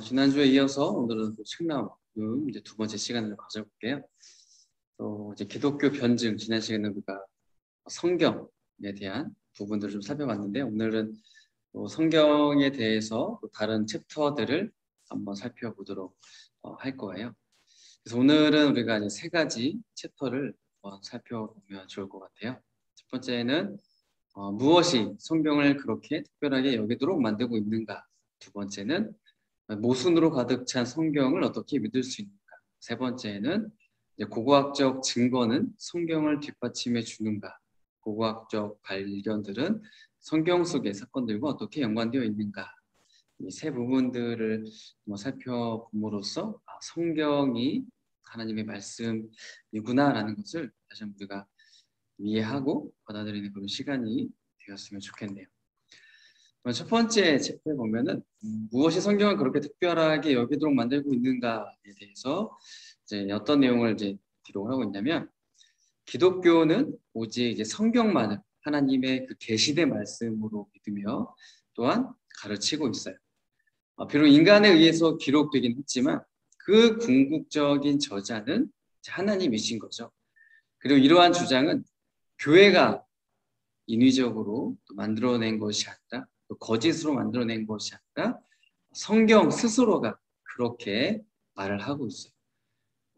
지난주에 이어서 오늘은 또 책나움 이제 두 번째 시간을 가져볼게요. 또 이제 기독교 변증, 지난 시간에 우리가 성경에 대한 부분들을 좀 살펴봤는데, 오늘은 또 성경에 대해서 또 다른 챕터들을 한번 살펴보도록 할 거예요. 그래서 오늘은 우리가 이제 세 가지 챕터를 한번 살펴보면 좋을 것 같아요. 첫 번째는 무엇이 성경을 그렇게 특별하게 여기도록 만들고 있는가. 두 번째는 모순으로 가득 찬 성경을 어떻게 믿을 수 있는가. 세 번째는 이제 고고학적 증거는 성경을 뒷받침해 주는가. 고고학적 발견들은 성경 속의 사건들과 어떻게 연관되어 있는가. 이 세 부분들을 살펴봄으로써 성경이 하나님의 말씀이구나라는 것을 다시 한번 우리가 이해하고 받아들이는 그런 시간이 되었으면 좋겠네요. 첫 번째 챕터에 보면은 무엇이 성경을 그렇게 특별하게 여기도록 만들고 있는가에 대해서 이제 어떤 내용을 이제 기록을 하고 있냐면, 기독교는 오직 이제 성경만을 하나님의 그 계시된 말씀으로 믿으며 또한 가르치고 있어요. 비록 인간에 의해서 기록되긴 했지만 그 궁극적인 저자는 하나님이신 거죠. 그리고 이러한 주장은 교회가 인위적으로 만들어낸 것이 아니라, 또 거짓으로 만들어낸 것이 아니라 성경 스스로가 그렇게 말을 하고 있어요.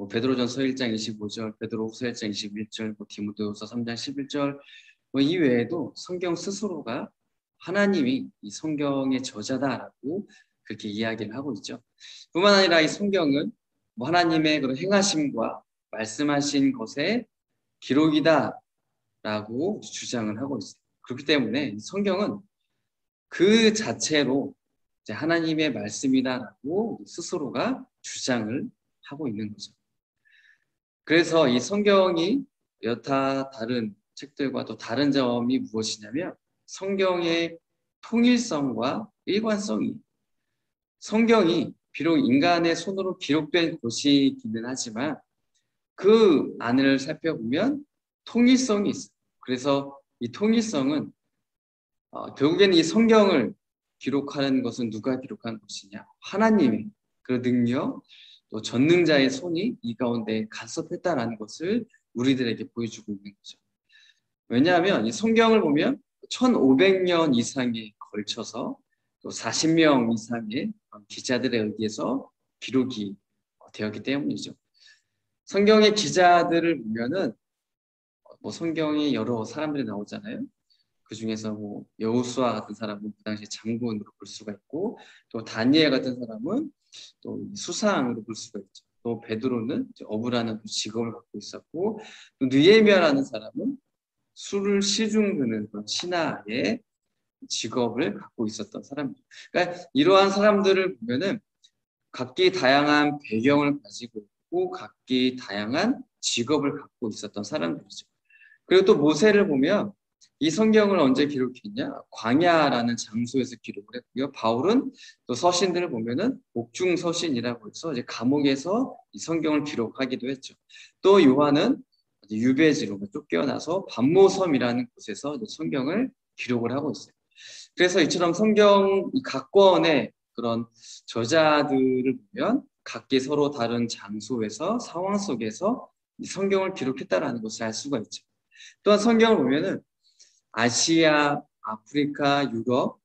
베드로전서 1장 25절, 베드로후서 1장 21절, 디모데후서 3장 11절 이 외에도 성경 스스로가 하나님이 이 성경의 저자다라고 그렇게 이야기를 하고 있죠. 뿐만 아니라 이 성경은 하나님의 그런 행하심과 말씀하신 것의 기록이다라고 주장을 하고 있어요. 그렇기 때문에 성경은 그 자체로 이제 하나님의 말씀이다라고 스스로가 주장을 하고 있는 거죠. 그래서 이 성경이 여타 다른 책들과 또 다른 점이 무엇이냐면, 성경의 통일성과 일관성이, 성경이 비록 인간의 손으로 기록된 것이기는 하지만 그 안을 살펴보면 통일성이 있어요. 그래서 이 통일성은 결국에는 이 성경을 기록하는 것은 누가 기록한 것이냐? 하나님의 그 능력, 또 전능자의 손이 이 가운데 간섭했다라는 것을 우리들에게 보여주고 있는 거죠. 왜냐하면 이 성경을 보면 1500년 이상에 걸쳐서 또 40명 이상의 기자들에 의해서 기록이 되었기 때문이죠. 성경의 기자들을 보면은 성경에 여러 사람들이 나오잖아요. 그 중에서 여호수아 같은 사람은 그 당시 장군으로 볼 수가 있고, 또 다니엘 같은 사람은 또 수상으로 볼 수가 있죠. 또 베드로는 어부라는 직업을 갖고 있었고, 또 느헤미야라는 사람은 술을 시중드는 그런 신하의 직업을 갖고 있었던 사람입니다. 그러니까 이러한 사람들을 보면은 각기 다양한 배경을 가지고 있고 각기 다양한 직업을 갖고 있었던 사람들이죠. 그리고 또 모세를 보면 이 성경을 언제 기록했냐? 광야라는 장소에서 기록을 했고요. 바울은 또 서신들을 보면은 옥중 서신이라고 해서 이제 감옥에서 이 성경을 기록하기도 했죠. 또 요한은 유배지로 쫓겨나서 반모섬이라는 곳에서 성경을 기록을 하고 있어요. 그래서 이처럼 성경 각 권의 그런 저자들을 보면 각기 서로 다른 장소에서 상황 속에서 이 성경을 기록했다라는 것을 알 수가 있죠. 또한 성경을 보면은 아시아, 아프리카, 유럽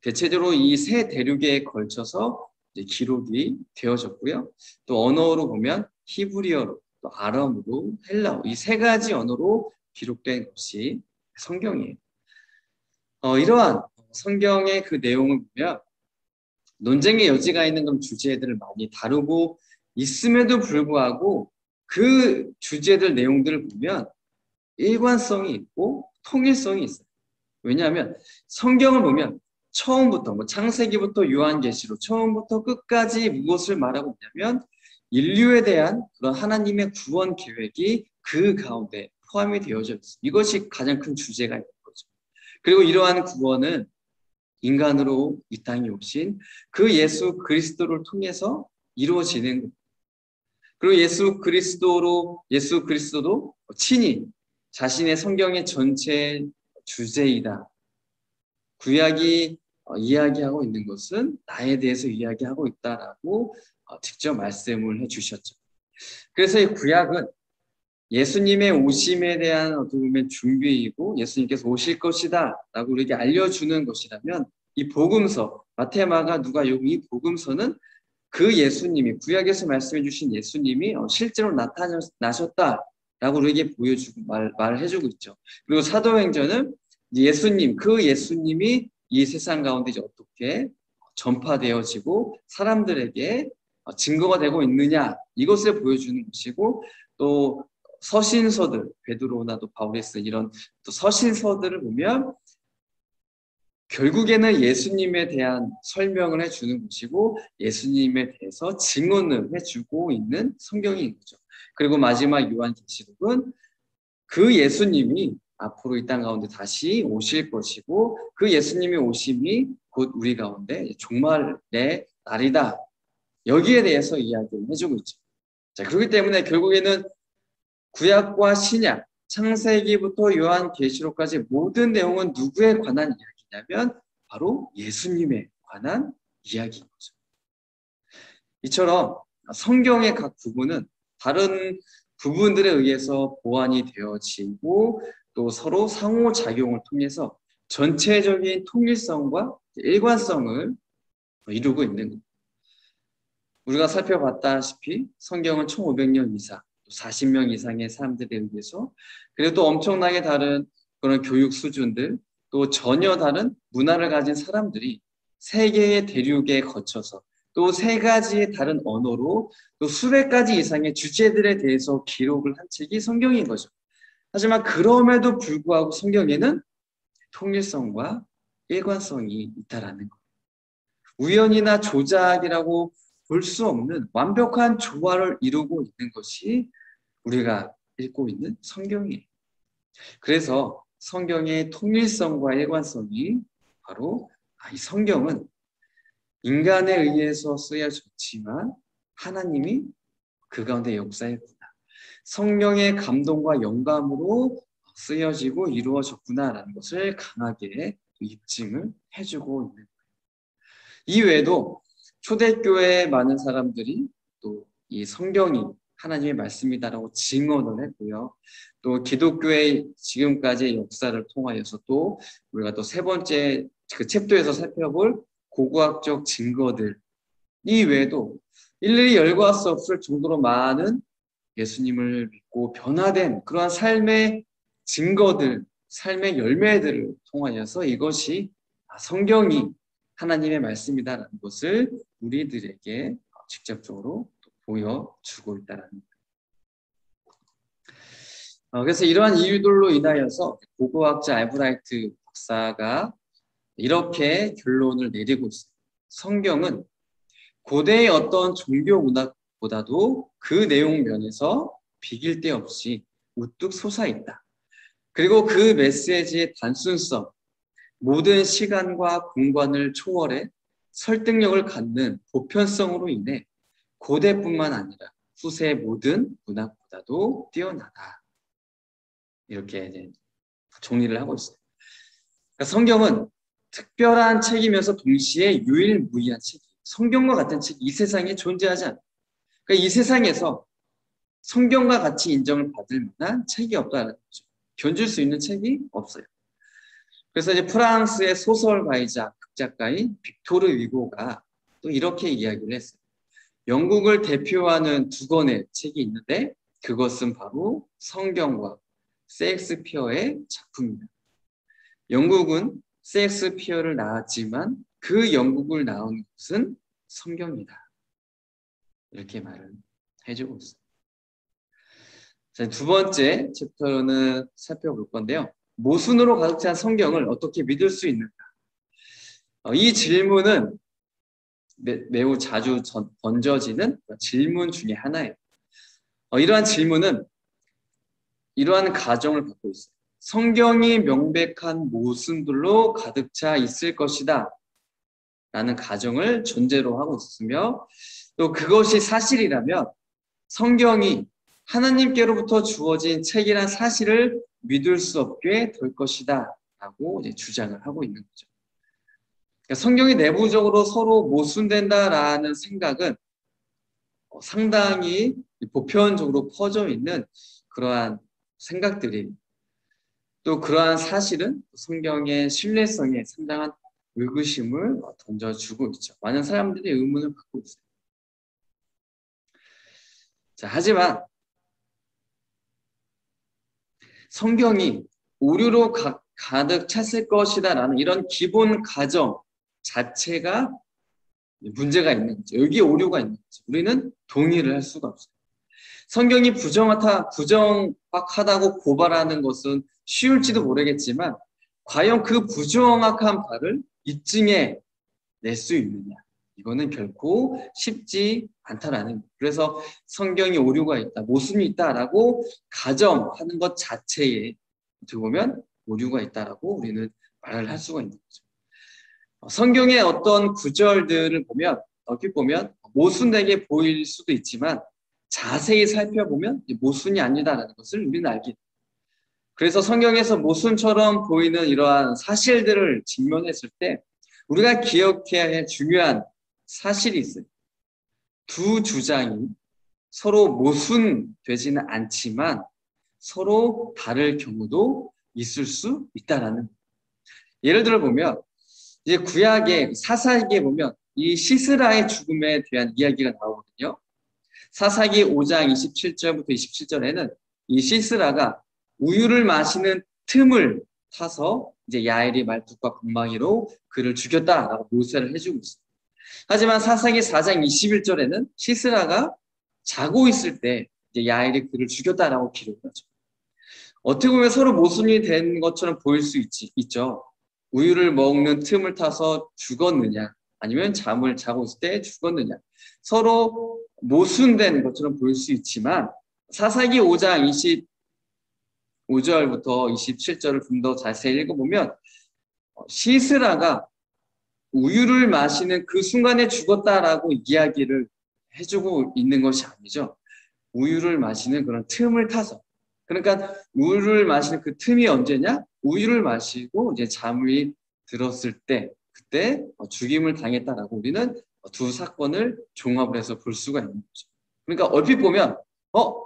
대체적으로 이 세 대륙에 걸쳐서 이제 기록이 되어졌고요. 또 언어로 보면 히브리어로, 또 아람어로, 헬라어 이 세 가지 언어로 기록된 것이 성경이에요. 이러한 성경의 그 내용을 보면 논쟁의 여지가 있는 그런 주제들을 많이 다루고 있음에도 불구하고 그 주제들 내용들을 보면 일관성이 있고 통일성이 있어요. 왜냐하면 성경을 보면 처음부터 창세기부터 요한계시로 처음부터 끝까지 무엇을 말하고 있냐면 인류에 대한 그런 하나님의 구원 계획이 그 가운데 포함이 되어져 있어요. 이것이 가장 큰 주제가 있는 거죠. 그리고 이러한 구원은 인간으로 이 땅에 오신 그 예수 그리스도를 통해서 이루어지는 거예요. 그리고 예수 그리스도도 친히 자신의 성경의 전체 주제이다. 구약이 이야기하고 있는 것은 나에 대해서 이야기하고 있다라고 직접 말씀을 해주셨죠. 그래서 이 구약은 예수님의 오심에 대한 어떻게 보면 준비이고 예수님께서 오실 것이다 라고 우리에게 알려주는 것이라면 이 복음서, 마태, 마가, 누가, 요금 이 복음서는 그 예수님이 구약에서 말씀해 주신 예수님이 실제로 나타나셨다라고 우리에게 보여주고 말해주고 있죠. 그리고 사도행전은 예수님, 그 예수님이 이 세상 가운데 이제 어떻게 전파되어지고 사람들에게 증거가 되고 있느냐 이것을 보여주는 것이고 또 서신서들, 베드로나 또 바울이 쓴 이런 또 서신서들을 보면 결국에는 예수님에 대한 설명을 해주는 것이고 예수님에 대해서 증언을 해주고 있는 성경인 거죠. 그리고 마지막 요한계시록은 그 예수님이 앞으로 이 땅 가운데 다시 오실 것이고 그 예수님의 오심이 곧 우리 가운데 종말의 날이다. 여기에 대해서 이야기를 해주고 있죠. 자, 그렇기 때문에 결국에는 구약과 신약, 창세기부터 요한계시록까지 모든 내용은 누구에 관한 이야기냐면 바로 예수님에 관한 이야기인 거죠. 이처럼 성경의 각 부분은 다른 부분들에 의해서 보완이 되어지고 또 서로 상호작용을 통해서 전체적인 통일성과 일관성을 이루고 있는 거예요. 우리가 살펴봤다시피 성경은 1500년 이상, 40명 이상의 사람들에 의해서 그리고 또 엄청나게 다른 그런 교육 수준들 또 전혀 다른 문화를 가진 사람들이 세 개의 대륙에 거쳐서 또 세 가지의 다른 언어로 또 수백 가지 이상의 주제들에 대해서 기록을 한 책이 성경인 거죠. 하지만 그럼에도 불구하고 성경에는 통일성과 일관성이 있다라는 거예요. 우연이나 조작이라고 볼 수 없는 완벽한 조화를 이루고 있는 것이 우리가 읽고 있는 성경이에요. 그래서 성경의 통일성과 일관성이 바로 이 성경은 인간에 의해서 쓰여졌지만 하나님이 그 가운데 역사했구나. 성령의 감동과 영감으로 쓰여지고 이루어졌구나라는 것을 강하게 입증을 해주고 있는 거예요. 이외에도 초대교회의 많은 사람들이 또 이 성경이 하나님의 말씀이다라고 증언을 했고요. 또 기독교의 지금까지의 역사를 통하여서 또 우리가 또 세 번째 그 챕터에서 살펴볼 고고학적 증거들 이외에도 일일이 열거할 수 없을 정도로 많은 예수님을 믿고 변화된 그러한 삶의 증거들, 삶의 열매들을 통하여서 이것이 성경이 하나님의 말씀이다라는 것을 우리들에게 직접적으로 보여주고 있다는 거예요. 그래서 이러한 이유들로 인하여서 고고학자 알브라이트 박사가 이렇게 결론을 내리고 있습니다. 성경은 고대의 어떤 종교 문학보다도 그 내용 면에서 비길 데 없이 우뚝 솟아있다. 그리고 그 메시지의 단순성, 모든 시간과 공간을 초월해 설득력을 갖는 보편성으로 인해 고대뿐만 아니라 후세 모든 문학보다도 뛰어나다. 이렇게 이제 정리를 하고 있어요. 그러니까 성경은 특별한 책이면서 동시에 유일무이한 책이에요. 성경과 같은 책이 이 세상에 존재하지 않아요. 그러니까 이 세상에서 성경과 같이 인정을 받을 만한 책이 없다는 거죠. 견줄 수 있는 책이 없어요. 그래서 이제 프랑스의 소설가이자 극작가인 빅토르 위고가 또 이렇게 이야기를 했어요. 영국을 대표하는 두 권의 책이 있는데 그것은 바로 성경과 셰익스피어의 작품입니다. 영국은 셰익스피어를 낳았지만 그 영국을 낳은 것은 성경이다. 이렇게 말을 해주고 있어요. 자, 두 번째 챕터는 살펴볼 건데요. 모순으로 가득 찬 성경을 어떻게 믿을 수 있는가? 이 질문은 매우 자주 던져지는 질문 중에 하나예요. 이러한 질문은 이러한 가정을 갖고 있어요. 성경이 명백한 모순들로 가득 차 있을 것이다 라는 가정을 전제로 하고 있으며 또 그것이 사실이라면 성경이 하나님께로부터 주어진 책이란 사실을 믿을 수 없게 될 것이다 라고 이제 주장을 하고 있는 거죠. 성경이 내부적으로 서로 모순된다라는 생각은 상당히 보편적으로 퍼져 있는 그러한 생각들이, 또 그러한 사실은 성경의 신뢰성에 상당한 의구심을 던져주고 있죠. 많은 사람들이 의문을 갖고 있어요. 자, 하지만 성경이 오류로 가득 찼을 것이다라는 이런 기본 가정 자체가 문제가 있는 거죠. 여기에 오류가 있는 거죠. 우리는 동의를 할 수가 없어요. 성경이 부정확하다고 고발하는 것은 쉬울지도 모르겠지만 과연 그 부정확한 바를 입증해 낼 수 있느냐? 이거는 결코 쉽지 않다라는 거예요. 그래서 성경이 오류가 있다, 모순이 있다라고 가정하는 것 자체에 어떻게 보면 오류가 있다라고 우리는 말을 할 수가 있는 거죠. 성경의 어떤 구절들을 보면 어떻게 보면 모순되게 보일 수도 있지만 자세히 살펴보면 모순이 아니다라는 것을 우리는 알게 됩니다. 그래서 성경에서 모순처럼 보이는 이러한 사실들을 직면했을 때 우리가 기억해야 할 중요한 사실이 있어요. 두 주장이 서로 모순되지는 않지만 서로 다를 경우도 있을 수 있다라는 거예요. 예를 들어 보면 이제 구약의 사사기에 보면 이 시스라의 죽음에 대한 이야기가 나오거든요. 사사기 5장 27절부터 27절에는 이 시스라가 우유를 마시는 틈을 타서 이제 야엘이 말뚝과 방망이로 그를 죽였다라고 묘사를 해주고 있습니다. 하지만 사사기 4장 21절에는 시스라가 자고 있을 때 이제 야엘이 그를 죽였다라고 기록을 하죠. 어떻게 보면 서로 모순이 된 것처럼 보일 수 있죠. 우유를 먹는 틈을 타서 죽었느냐, 아니면 잠을 자고 있을 때 죽었느냐. 서로 모순된 것처럼 보일 수 있지만 사사기 5장 25절부터 27절을 좀 더 자세히 읽어보면 시스라가 우유를 마시는 그 순간에 죽었다라고 이야기를 해주고 있는 것이 아니죠. 우유를 마시는 그런 틈을 타서. 그러니까 우유를 마시는 그 틈이 언제냐? 우유를 마시고 이제 잠이 들었을 때, 그때 죽임을 당했다라고 우리는 두 사건을 종합을 해서 볼 수가 있는 거죠. 그러니까 얼핏 보면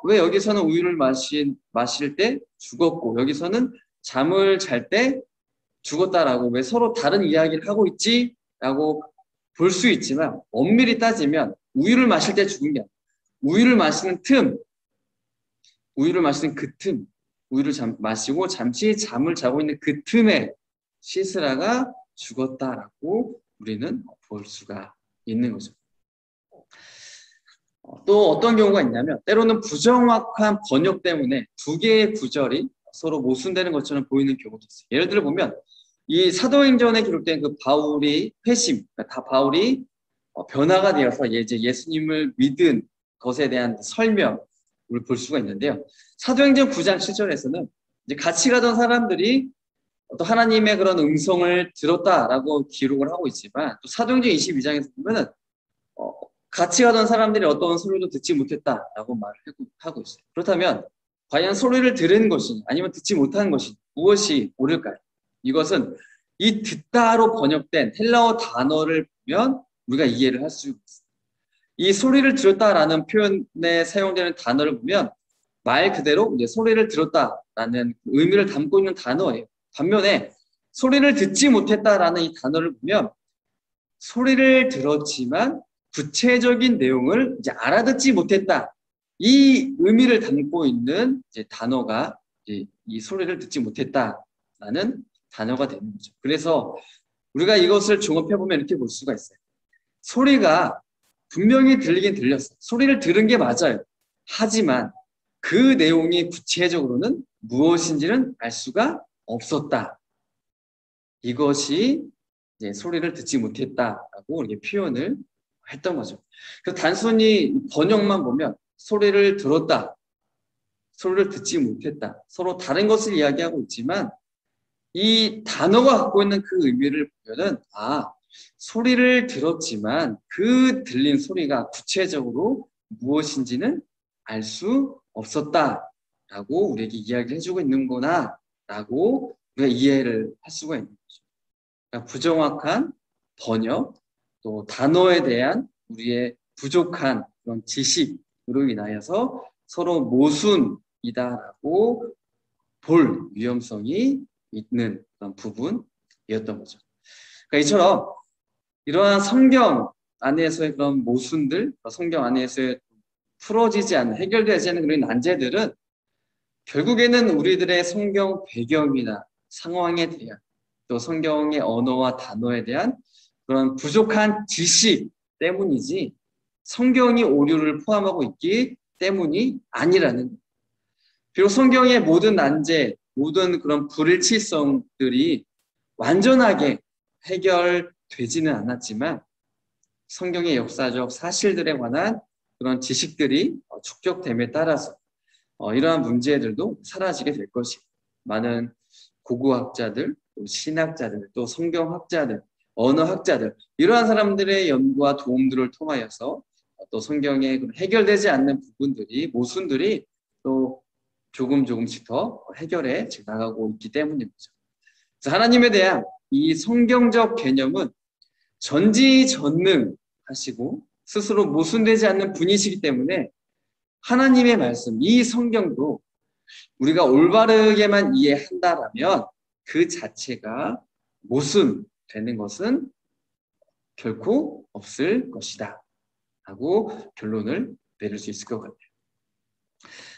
왜 여기서는 우유를 마실 때 죽었고 여기서는 잠을 잘 때 죽었다라고 왜 서로 다른 이야기를 하고 있지? 라고 볼 수 있지만 엄밀히 따지면 우유를 마실 때 죽은 게 아니에요. 우유를 마시는 틈, 우유를 마시는 그 틈, 우유를 마시고 잠시 잠을 자고 있는 그 틈에 시스라가 죽었다라고 우리는 볼 수가 있는 거죠. 또 어떤 경우가 있냐면 때로는 부정확한 번역 때문에 두 개의 구절이 서로 모순되는 것처럼 보이는 경우도 있어요. 예를 들어 보면 이 사도행전에 기록된 그 바울이 회심, 그러니까 다 바울이 변화가 되어서 이제 예수님을 믿은 것에 대한 설명을 볼 수가 있는데요. 사도행전 9장 7절에서는 이제 같이 가던 사람들이 또 하나님의 그런 음성을 들었다라고 기록을 하고 있지만 또 사도행전 22장에서 보면은 같이 가던 사람들이 어떤 소리도 듣지 못했다라고 말을 하고 있어요. 그렇다면 과연 소리를 들은 것이냐 아니면 듣지 못한 것이냐 무엇이 옳을까요? 이것은 이 듣다로 번역된 헬라어 단어를 보면 우리가 이해를 할 수 있어요. 이 소리를 들었다라는 표현에 사용되는 단어를 보면 말 그대로 이제 소리를 들었다라는 의미를 담고 있는 단어예요. 반면에 소리를 듣지 못했다라는 이 단어를 보면 소리를 들었지만 구체적인 내용을 이제 알아듣지 못했다. 이 의미를 담고 있는 이제 단어가 이제 이 소리를 듣지 못했다라는 단어가 되는 거죠. 그래서 우리가 이것을 종합해보면 이렇게 볼 수가 있어요. 소리가 분명히 들리긴 들렸어요. 소리를 들은 게 맞아요. 하지만 그 내용이 구체적으로는 무엇인지는 알 수가 없었다. 이것이 이제 소리를 듣지 못했다라고 이렇게 표현을 했던 거죠. 그 단순히 번역만 보면 소리를 들었다, 소리를 듣지 못했다. 서로 다른 것을 이야기하고 있지만 이 단어가 갖고 있는 그 의미를 보면은 소리를 들었지만 그 들린 소리가 구체적으로 무엇인지는 알 수 없었다라고 우리에게 이야기를 해주고 있는구나라고 우리가 이해를 할 수가 있는 거죠. 그러니까 부정확한 번역, 또 단어에 대한 우리의 부족한 그런 지식으로 인하여서 서로 모순이다라고 볼 위험성이 있는 그런 부분이었던 거죠. 그러니까 이처럼 이러한 성경 안에서의 그런 모순들, 성경 안에서의 풀어지지 않는, 해결되지 않는 그런 난제들은 결국에는 우리들의 성경 배경이나 상황에 대한 또 성경의 언어와 단어에 대한 그런 부족한 지식 때문이지 성경이 오류를 포함하고 있기 때문이 아니라는 거예요. 비록 성경의 모든 난제, 모든 그런 불일치성들이 완전하게 해결되지는 않았지만 성경의 역사적 사실들에 관한 그런 지식들이 축적됨에 따라서 이러한 문제들도 사라지게 될 것이고 많은 고고학자들, 또 신학자들, 또 성경학자들, 언어학자들 이러한 사람들의 연구와 도움들을 통하여서 또 성경에 해결되지 않는 부분들이 모순들이 또 조금씩 더 해결해 나가고 있기 때문인 거죠. 그래서 하나님에 대한 이 성경적 개념은 전지전능하시고 스스로 모순되지 않는 분이시기 때문에 하나님의 말씀, 이 성경도 우리가 올바르게만 이해한다라면 그 자체가 모순되는 것은 결코 없을 것이다 하고 결론을 내릴 수 있을 것 같아요.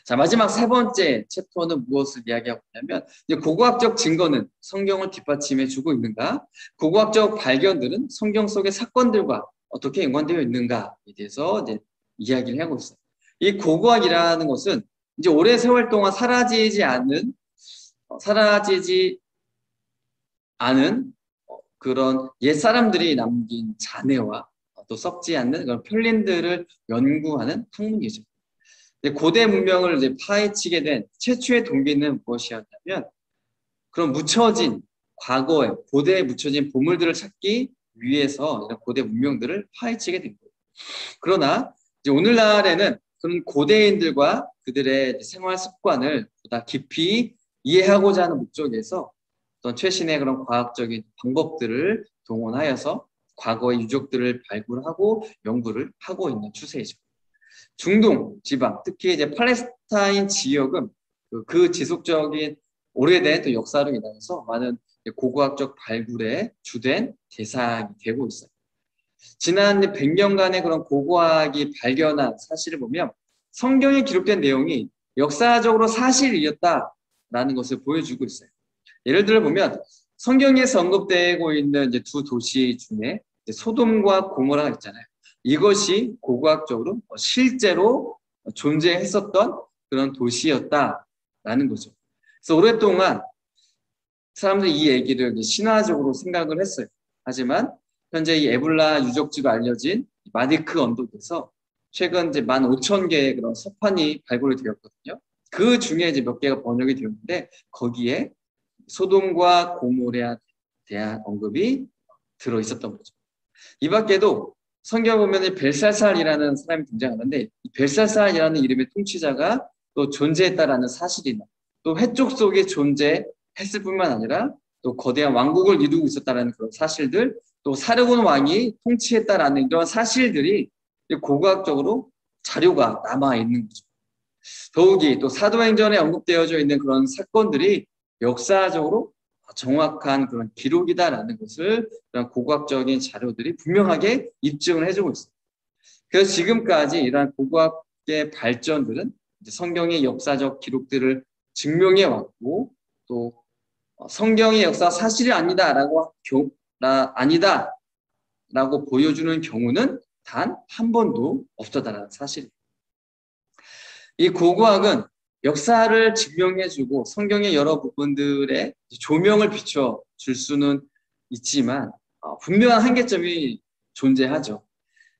자, 마지막 세 번째 챕터는 무엇을 이야기하고 있냐면 고고학적 증거는 성경을 뒷받침해 주고 있는가? 고고학적 발견들은 성경 속의 사건들과 어떻게 연관되어 있는가에 대해서 이제 이야기를 하고 있어요. 이 고고학이라는 것은 이제 오랜 세월 동안 사라지지 않은 그런 옛 사람들이 남긴 잔해와 또 썩지 않는 그런 편린들을 연구하는 학문이죠. 고대 문명을 이제 파헤치게 된 최초의 동기는 무엇이었냐면 그런 묻혀진 과거에 고대에 묻혀진 보물들을 찾기 위해서 고대 문명들을 파헤치게 된 거예요. 그러나 이제 오늘날에는 그런 고대인들과 그들의 생활 습관을 보다 깊이 이해하고자 하는 목적에서 어떤 최신의 그런 과학적인 방법들을 동원하여서 과거의 유적들을 발굴하고 연구를 하고 있는 추세이죠. 중동 지방, 특히 이제 팔레스타인 지역은 그 지속적인 오래된 또 역사로 인해서 많은 고고학적 발굴의 주된 대상이 되고 있어요. 지난 100년간의 그런 고고학이 발견한 사실을 보면 성경에 기록된 내용이 역사적으로 사실이었다라는 것을 보여주고 있어요. 예를 들어 보면 성경에서 언급되고 있는 이제 두 도시 중에 소돔과 고모라가 있잖아요. 이것이 고고학적으로 실제로 존재했었던 그런 도시였다라는 거죠. 그래서 오랫동안 사람들이 이 얘기를 신화적으로 생각을 했어요. 하지만 현재 이 에볼라 유적지로 알려진 마디크 언덕에서 최근 이제 15,000개의 그런 서판이 발굴이 되었거든요. 그 중에 이제 몇 개가 번역이 되었는데 거기에 소돔과 고모라에 대한 언급이 들어 있었던 거죠. 이 밖에도 성경 보면 벨사살이라는 사람이 등장하는데 이 벨사살이라는 이름의 통치자가 또 존재했다라는 사실이나 또 해쪽 속에 존재했을 뿐만 아니라 또 거대한 왕국을 이루고 있었다라는 그런 사실들, 또 사르곤 왕이 통치했다라는 이런 사실들이 고고학적으로 자료가 남아 있는 거죠. 더욱이 또 사도행전에 언급되어져 있는 그런 사건들이 역사적으로 정확한 그런 기록이다라는 것을 그런 고고학적인 자료들이 분명하게 입증을 해주고 있어요. 그래서 지금까지 이러한 고고학의 발전들은 이제 성경의 역사적 기록들을 증명해 왔고 또 성경의 역사 사실이 아니다라고 보여주는 경우는 단 한 번도 없었다는 사실입니다. 이 고고학은 역사를 증명해주고 성경의 여러 부분들에 조명을 비춰줄 수는 있지만 분명한 한계점이 존재하죠.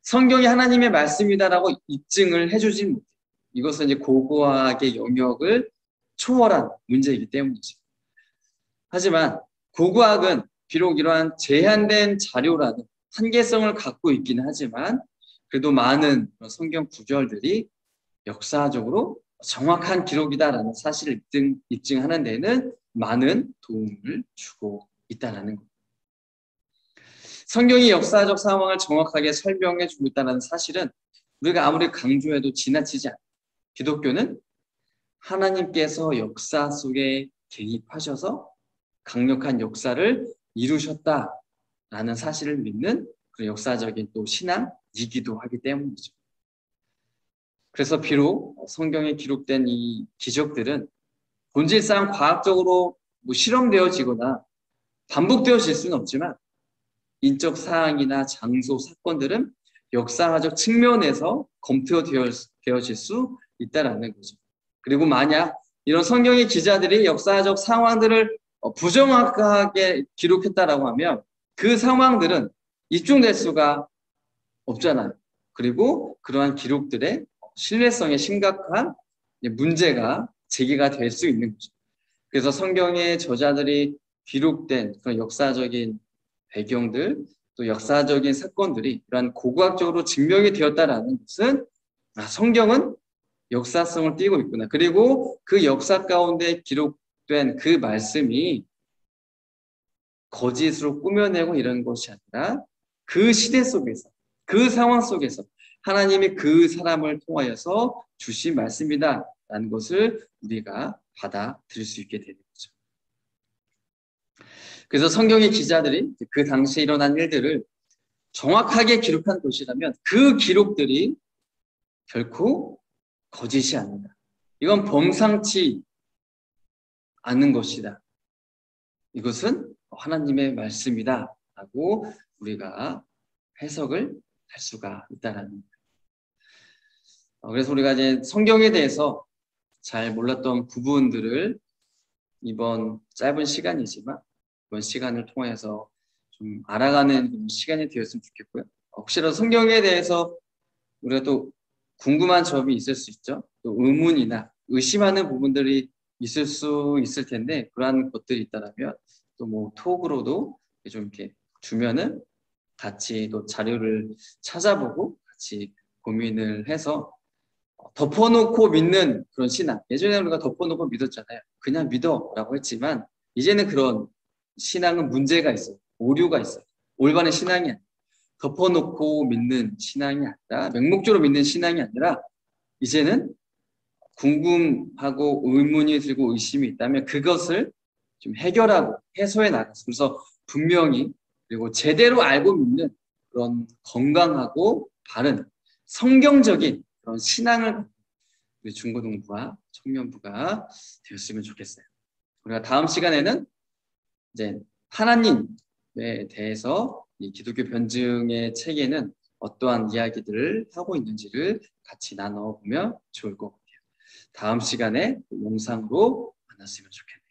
성경이 하나님의 말씀이다라고 입증을 해주진 못해요. 이것은 이제 고고학의 영역을 초월한 문제이기 때문이죠. 하지만 고고학은 비록 이러한 제한된 자료라는 한계성을 갖고 있기는 하지만 그래도 많은 성경 구절들이 역사적으로 정확한 기록이다라는 사실을 입증하는 데는 많은 도움을 주고 있다는 겁니다. 성경이 역사적 상황을 정확하게 설명해 주고 있다는 사실은 우리가 아무리 강조해도 지나치지 않아요. 기독교는 하나님께서 역사 속에 개입하셔서 강력한 역사를 이루셨다라는 사실을 믿는 그런 역사적인 또 신앙이기도 하기 때문이죠. 그래서 비록 성경에 기록된 이 기적들은 본질상 과학적으로 실험되어지거나 반복되어질 수는 없지만 인적 사항이나 장소, 사건들은 역사적 측면에서 검토되어질 수 있다는 거죠. 그리고 만약 이런 성경의 기자들이 역사적 상황들을 부정확하게 기록했다라고 하면 그 상황들은 입증될 수가 없잖아요. 그리고 그러한 기록들의 신뢰성에 심각한 문제가 제기가 될 수 있는 거죠. 그래서 성경의 저자들이 기록된 그런 역사적인 배경들, 또 역사적인 사건들이 이러한 고고학적으로 증명이 되었다라는 것은 성경은 역사성을 띠고 있구나. 그리고 그 역사 가운데 기록된 그 말씀이 거짓으로 꾸며내고 이런 것이 아니라 그 시대 속에서, 그 상황 속에서 하나님이 그 사람을 통하여서 주신 말씀이다라는 것을 우리가 받아들일 수 있게 되는 거죠. 그래서 성경의 기자들이 그 당시에 일어난 일들을 정확하게 기록한 것이라면 그 기록들이 결코 거짓이 아니다. 이건 범상치 않은 것이다. 이것은 하나님의 말씀이다 라고 우리가 해석을 할 수가 있다는 거예요. 그래서 우리가 이제 성경에 대해서 잘 몰랐던 부분들을 이번 짧은 시간이지만 이번 시간을 통해서 좀 알아가는 시간이 되었으면 좋겠고요. 혹시라도 성경에 대해서 우리가 또 궁금한 점이 있을 수 있죠. 또 의문이나 의심하는 부분들이 있을 수 있을 텐데 그러한 것들이 있다면 또 톡으로도 좀 이렇게 주면은 같이 또 자료를 찾아보고 같이 고민을 해서 덮어놓고 믿는 그런 신앙. 예전에 우리가 덮어놓고 믿었잖아요. 그냥 믿어라고 했지만 이제는 그런 신앙은 문제가 있어요. 오류가 있어요. 올바른 신앙이 아니에요. 덮어놓고 믿는 신앙이 아니라 맹목적으로 믿는 신앙이 아니라 이제는 궁금하고 의문이 들고 의심이 있다면 그것을 좀 해결하고 해소해 나가서 그래서 분명히 그리고 제대로 알고 믿는 그런 건강하고 바른 성경적인 그런 신앙을 우리 중고등부와 청년부가 되었으면 좋겠어요. 우리가 다음 시간에는 이제 하나님에 대해서 이 기독교 변증의 책에는 어떠한 이야기들을 하고 있는지를 같이 나눠보면 좋을 것 같아요. 다음 시간에 영상으로 만났으면 좋겠네요.